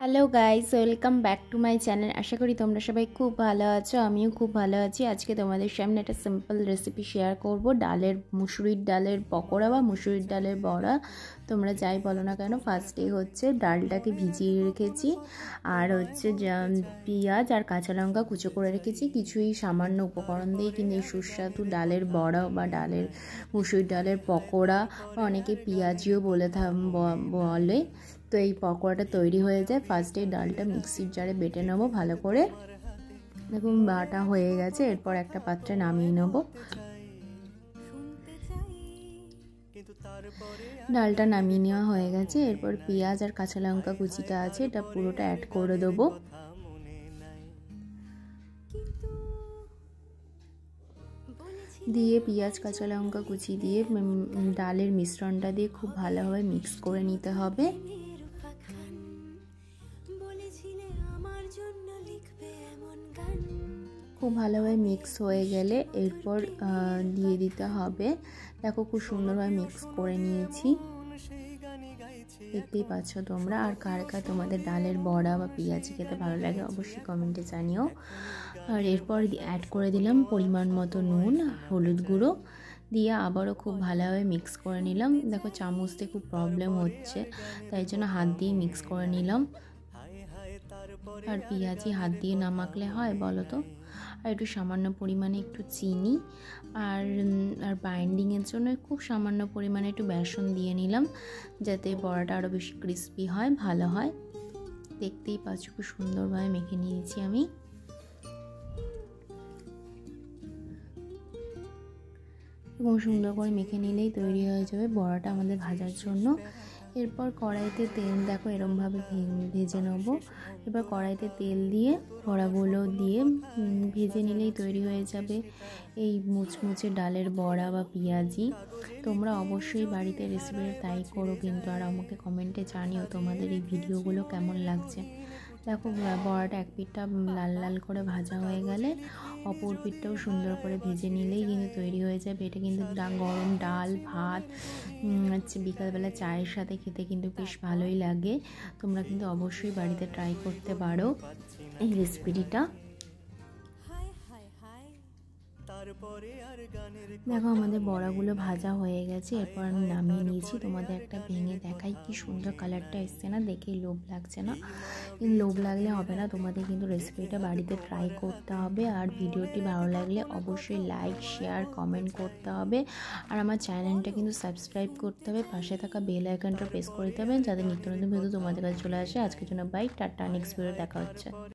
Hello guys, welcome back to my channel. আশা করি তোমরা সবাই খুব ভালো আছো। আমিও খুব ভালো আছি। আজকে তোমাদের সামনে একটা সিম্পল রেসিপি শেয়ার করব, মুসুরির ডালের পকোড়া বা মুসুরির ডালের বড়া, তোমরা যাই বলো না কেন। ফার্স্টে হচ্ছে ডালটাকে ভিজিয়ে রেখেছি, আর হচ্ছে পেঁয়াজ আর কাঁচা লঙ্কা কুচো করে রেখেছি। কিছুই সামান্য উপকরণ দিয়ে কিন্তু এই সুস্বাদু ডালের বড়া বা মুসুরির ডালের পকোড়া, বা অনেকে পেঁয়াজিও বলে। তো এই পকোড়াটা তৈরি হয়ে যায়। ফার্স্টে ডালটা মিক্সির জারে বেটে নেবো ভালো করে। দেখুন বাটা হয়ে গেছে। এরপর একটা পাত্রে নামিয়ে নেবো। ডালটা নামিয়ে নেওয়া হয়ে গেছে। এরপর পেঁয়াজ আর কাঁচা লঙ্কা কুচিটা আছে, এটা পুরোটা অ্যাড করে দেবো। দিয়ে পেঁয়াজ কাঁচা লঙ্কা কুচি দিয়ে ডালের মিশ্রণটা দিয়ে খুব ভালোভাবে মিক্স করে নিতে হবে। খুব ভালোভাবে মিক্স হয়ে গেলে এরপর দিয়ে দিতে হবে। দেখো খুব সুন্দরভাবে মিক্স করে নিয়েছি, দেখতেই পাচ্ছ তোমরা। আর কার তোমাদের ডালের বড়া বা পেঁয়াজি খেতে ভালো লাগে অবশ্যই কমেন্টে জানিও। আর এরপর অ্যাড করে দিলাম পরিমাণ মতো নুন, হলুদ গুঁড়ো দিয়ে আবারও খুব ভালোভাবে মিক্স করে নিলাম। দেখো চামচতে খুব প্রবলেম হচ্ছে, তাই জন্য হাত দিয়ে মিক্স করে নিলাম। আর পেঁয়াজি হাত দিয়ে না মাখলে হয় বলো তো। আর একটু সামান্য পরিমাণে একটু চিনি, আর বাইন্ডিংয়ের জন্য খুব সামান্য পরিমাণে একটু বেসন দিয়ে নিলাম, যাতে বড়াটা আরও বেশি ক্রিস্পি হয়, ভালো হয়। দেখতেই পাচ্ছ খুব সুন্দরভাবে মেখে নিয়েছি আমি। এবং সুন্দর করে মেখে নিলেই তৈরি হয়ে যাবে বড়াটা আমাদের ভাজার জন্য। এরপর কড়াইতে তেল, দেখো এরমভাবে ভেজে নেব। এবার কড়াইতে তেল দিয়ে বড়াগুলো দিয়ে ভেজে নিলেই তৈরি হয়ে যাবে এই মুচমুচে ডালের বড়া বা পেঁয়াজি। তোমরা অবশ্যই বাড়িতে রেসিপিটা তাই করো কিন্তু, আর আমাকে কমেন্টে জানিও তোমাদের এই ভিডিওগুলো কেমন লাগছে। দেখো বড়াটা এক পিঠটা লাল লাল করে ভাজা হয়ে গেলে অপর পিঠটাও সুন্দর করে ভেজে নিলেই কিন্তু তৈরি হয়ে যাবে। এটা কিন্তু গরম ডাল ভাত হচ্ছে বিকালবেলা চায়ের সাথে খেতে কিন্তু বেশ ভালোই লাগে। তোমরা কিন্তু অবশ্যই বাড়িতে ট্রাই করতে পারো এই রেসিপিটা। দেখো আমাদের বড়াগুলো ভাজা হয়ে গেছে। এরপর আমি নামিয়ে নিয়েছি। তোমাদের একটা ভেঙে দেখাই, কি সুন্দর কালারটা এসছে না, দেখেই লোভ লাগছে না? কিন্তু লোভ লাগলে হবে না, তোমাদের কিন্তু রেসিপিটা বাড়িতে ট্রাই করতে হবে। আর ভিডিওটি ভালো লাগলে অবশ্যই লাইক শেয়ার কমেন্ট করতে হবে। আর আমার চ্যানেলটা কিন্তু সাবস্ক্রাইব করতে হবে, পাশে থাকা বেল আইকনটা প্রেস করে দিতে হবে, যাতে নিত্য নতুন ভিডিও তোমাদের কাছে চলে আসে। আজকের জন্য বাই, টাটা, নেক্সট ভিডিও দেখা হচ্ছে।